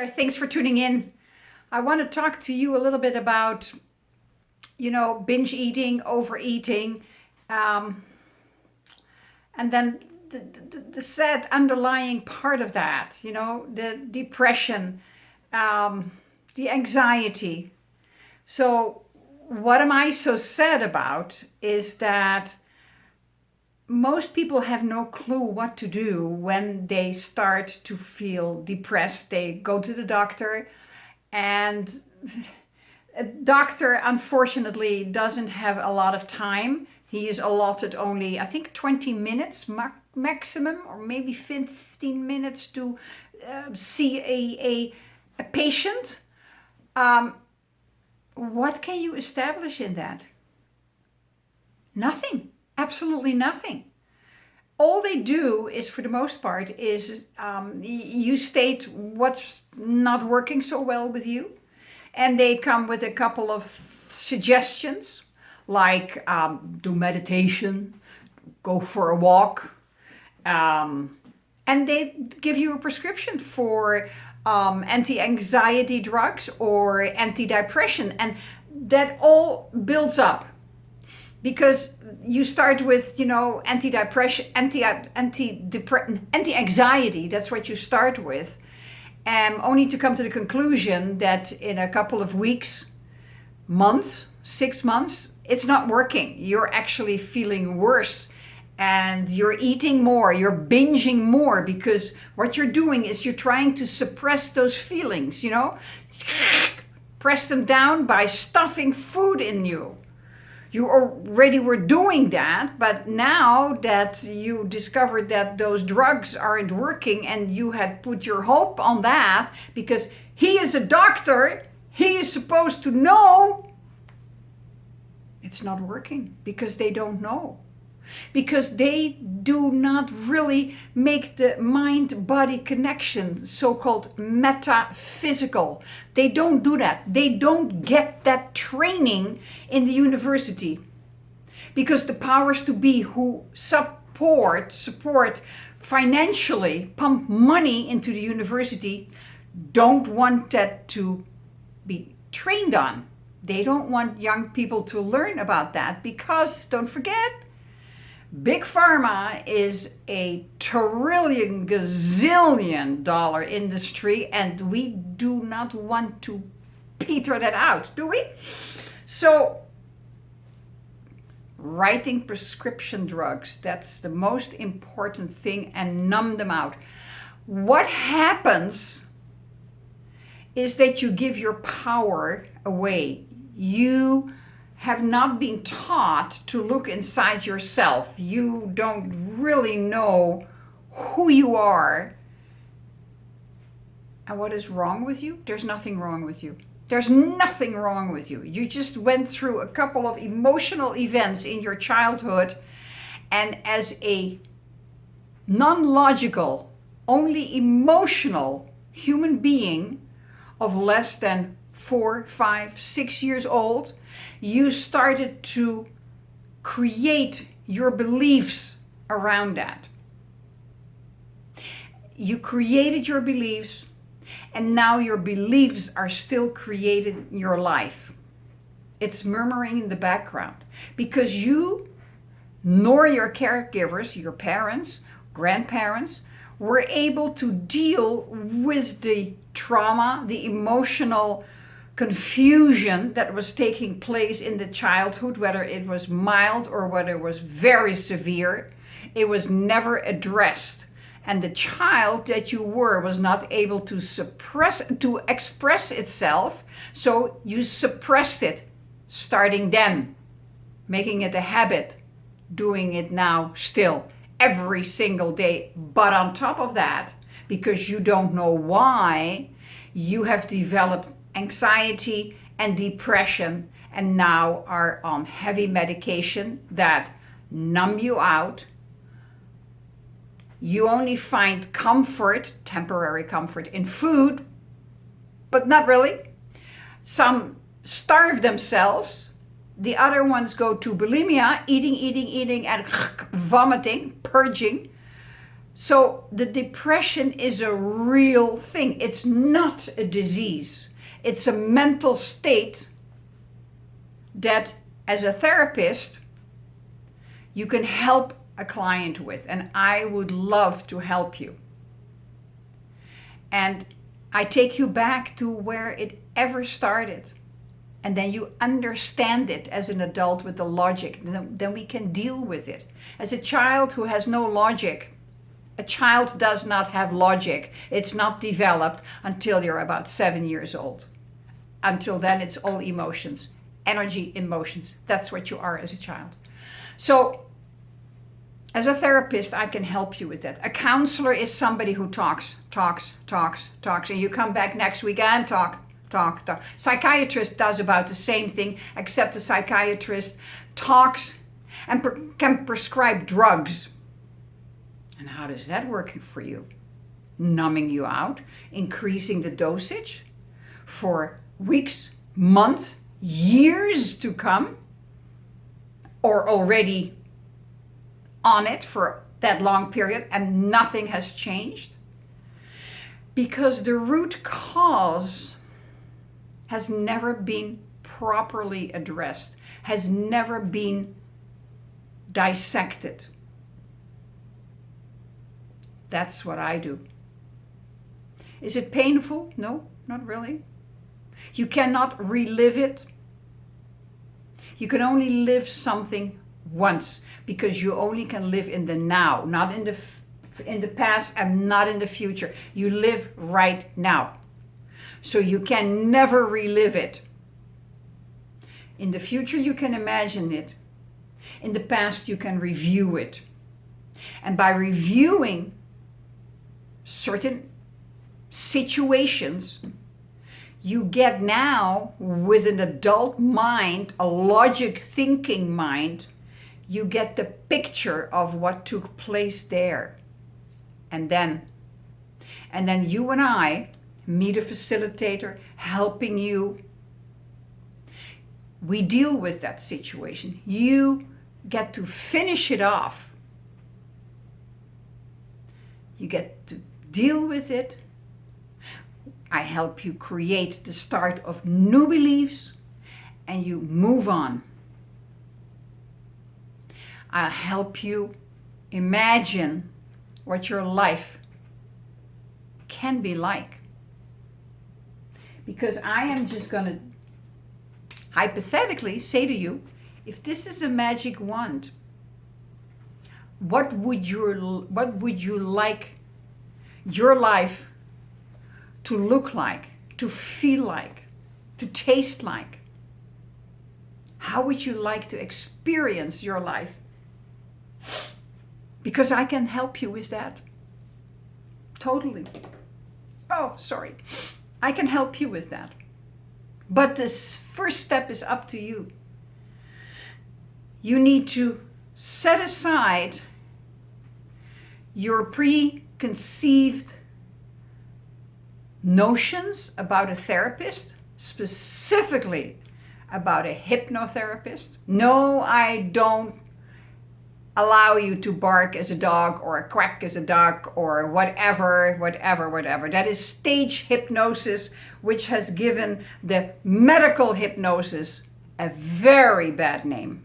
Thanks for tuning in. I want to talk to you a little bit about, binge eating, overeating, um, and then the sad underlying part of that, the depression, the anxiety. So, what am I so sad about is that most people have no clue what to do when they start to feel depressed. They go to the doctor, and a doctor unfortunately doesn't have a lot of time. He is allotted only, I think, 20 minutes maximum, or maybe 15 minutes to see a patient. What can you establish in that? Nothing. Absolutely nothing. All they do is, for the most part, is you state what's not working so well with you, and they come with a couple of suggestions, like do meditation, go for a walk, and they give you a prescription for anti-anxiety drugs or antidepressant, and that all builds up. Because you start with, anti-depression, anti-anxiety, that's what you start with, only to come to the conclusion that in a couple of weeks, months, 6 months, it's not working. You're actually feeling worse, and you're eating more, you're binging more, because what you're doing is you're trying to suppress those feelings, press them down by stuffing food in you. You already were doing that, but now that you discovered that those drugs aren't working and you had put your hope on that, because he is a doctor, he is supposed to know, it's not working because they don't know. Because they do not really make the mind-body connection, so-called metaphysical. They don't do that. They don't get that training in the university. Because the powers to be who support financially, pump money into the university, don't want that to be trained on. They don't want young people to learn about that because, don't forget, Big Pharma is a trillion gazillion dollar industry, and we do not want to peter that out, do we? So, writing prescription drugs, that's the most important thing, and numb them out. What happens is that you give your power away. You have not been taught to look inside yourself. You don't really know who you are and what is wrong with you. There's nothing wrong with you. There's nothing wrong with you. You just went through a couple of emotional events in your childhood, and as a non-logical, only emotional human being of less than 4, 5, 6 years old, you started to create your beliefs around that. You created your beliefs, and now your beliefs are still creating your life. It's murmuring in the background because you nor your caregivers, your parents, grandparents, were able to deal with the trauma, the emotional confusion that was taking place in the childhood, whether it was mild or whether it was very severe. It was never addressed. And the child that you were was not able to express itself, so you suppressed it, starting then, making it a habit, doing it now still, every single day. But on top of that, because you don't know why, you have developed anxiety and depression, and now are on heavy medication that numb you out. You only find comfort, temporary comfort, in food, but not really. Some starve themselves. The other ones go to bulimia, eating, and vomiting, purging. So the depression is a real thing. It's not a disease. It's a mental state that, as a therapist, you can help a client with. And I would love to help you. And I take you back to where it ever started. And then you understand it as an adult with the logic. Then we can deal with it. As a child who has no logic, a child does not have logic. It's not developed until you're about 7 years old. Until then, it's all emotions, energy, emotions. That's what you are as a child. So, as a therapist, I can help you with that. A counselor is somebody who talks, and you come back next week and talk. Psychiatrist does about the same thing, except the psychiatrist talks and can prescribe drugs. And how does that work for you? Numbing you out, increasing the dosage for weeks, months, years to come, or already on it for that long period and nothing has changed? Because the root cause has never been properly addressed, has never been dissected. That's what I do. Is it painful? No, not really. You cannot relive it. You can only live something once, because you only can live in the now, not in the past and not in the future. You live right now. So you can never relive it. In the future, you can imagine it. In the past, you can review it. And by reviewing certain situations, you get now, with an adult mind, a logic thinking mind, you get the picture of what took place there. And then you and I meet a facilitator helping you. We deal with that situation. You get to finish it off. You get to deal with it. I help you create the start of new beliefs, and you move on. I'll help you imagine what your life can be like. Because I am just going to hypothetically say to you, if this is a magic wand, what would you like your life to look like, to feel like, to taste like? How would you like to experience your life? Because I can help you with that. Totally. Oh, sorry. I can help you with that. But the first step is up to you. You need to set aside your preconceived notions about a therapist, specifically about a hypnotherapist. No, I don't allow you to bark as a dog or quack as a duck or whatever. That is stage hypnosis, which has given the medical hypnosis a very bad name,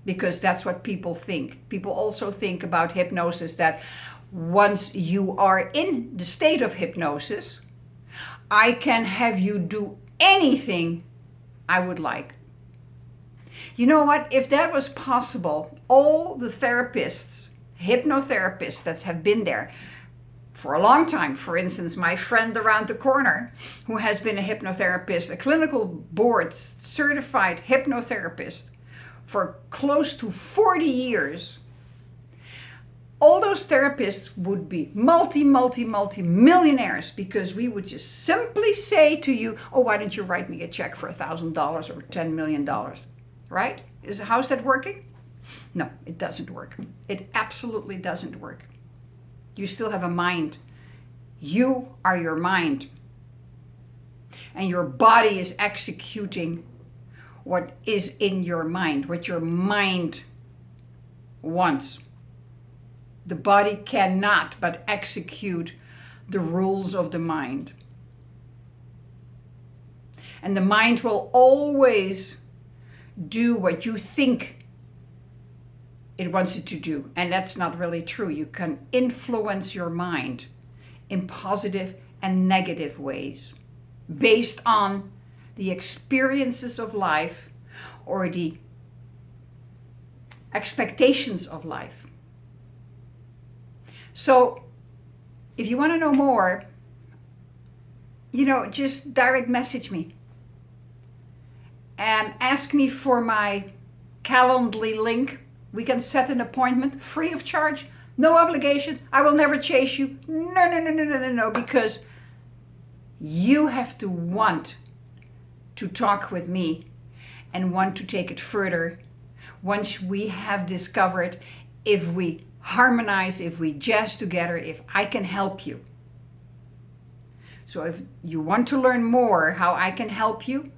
because that's what people think. People also think about hypnosis that once you are in the state of hypnosis, I can have you do anything I would like. You know what? If that was possible, all the therapists, hypnotherapists that have been there for a long time, for instance, my friend around the corner who has been a hypnotherapist, a clinical board certified hypnotherapist for close to 40 years, all those therapists would be multi-millionaires, because we would just simply say to you, oh, why don't you write me a check for $1,000 or $10 million? Right? How's that working? No, it doesn't work. It absolutely doesn't work. You still have a mind. You are your mind. And your body is executing what is in your mind, what your mind wants. The body cannot but execute the rules of the mind. And the mind will always do what you think it wants it to do. And that's not really true. You can influence your mind in positive and negative ways based on the experiences of life or the expectations of life. So if you want to know more, just direct message me and ask me for my Calendly link. We can set an appointment free of charge, no obligation. I will never chase you. No, because you have to want to talk with me and want to take it further once we have discovered if we harmonize, if we jazz together, if I can help you. So if you want to learn more how I can help you,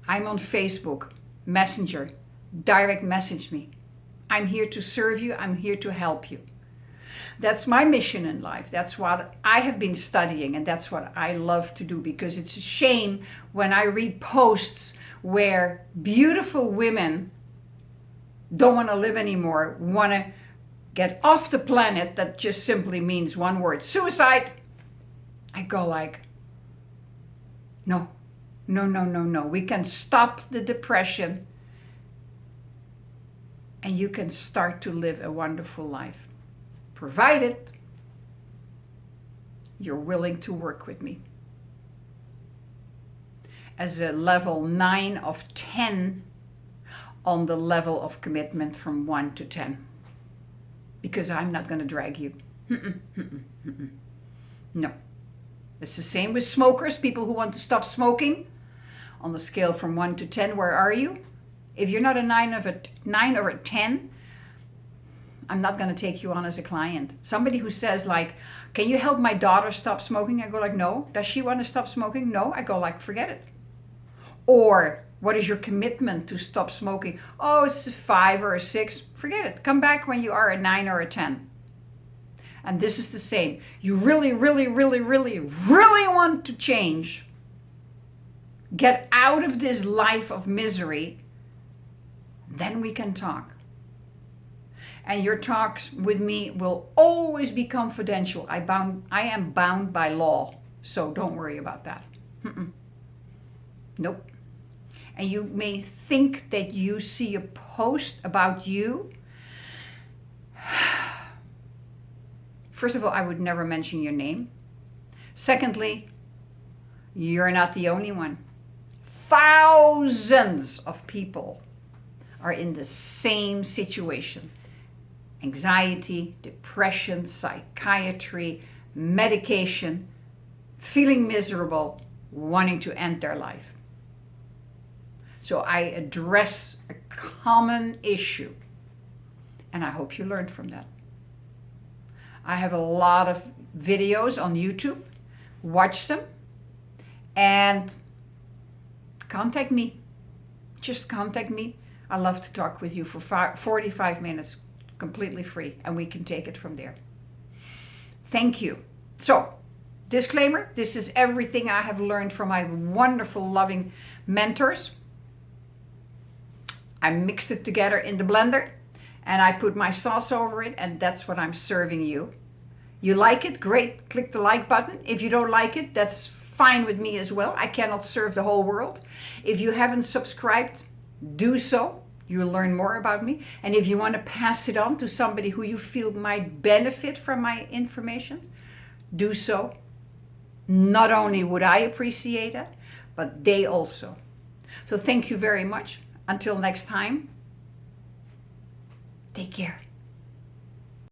I'm on Facebook, Messenger, direct message me. I'm here to serve you. I'm here to help you. That's my mission in life. That's what I have been studying, and that's what I love to do, because it's a shame when I read posts where beautiful women don't want to live anymore, want to get off the planet. That just simply means one word: suicide. I go like, no. We can stop the depression and you can start to live a wonderful life, provided you're willing to work with me. As a level 9 of 10 on the level of commitment from 1 to 10. Because I'm not going to drag you. No. It's the same with smokers, people who want to stop smoking. On the scale from 1 to 10, where are you? If you're not a 9 or a 10, I'm not going to take you on as a client. Somebody who says like, can you help my daughter stop smoking? I go like, no. Does she want to stop smoking? No. I go like, forget it. Or what is your commitment to stop smoking? Oh, it's a 5 or a 6. Forget it. Come back when you are a 9 or a 10. And this is the same. You really want to change. Get out of this life of misery. Then we can talk. And your talks with me will always be confidential. I am bound by law. So don't worry about that. Nope. And you may think that you see a post about you. First of all, I would never mention your name. Secondly, you're not the only one. Thousands of people are in the same situation. Anxiety, depression, psychiatry, medication, feeling miserable, wanting to end their life. So I address a common issue, and I hope you learned from that. I have a lot of videos on YouTube. Watch them and contact me. Just contact me. I love to talk with you for 45 minutes, completely free, and we can take it from there. Thank you. So, disclaimer, this is everything I have learned from my wonderful, loving mentors. I mixed it together in the blender and I put my sauce over it, and that's what I'm serving you. You like it? Great. Click the like button. If you don't like it, that's fine with me as well. I cannot serve the whole world. If you haven't subscribed, do so. You'll learn more about me. And if you want to pass it on to somebody who you feel might benefit from my information, do so. Not only would I appreciate that, but they also. So thank you very much. Until next time, take care.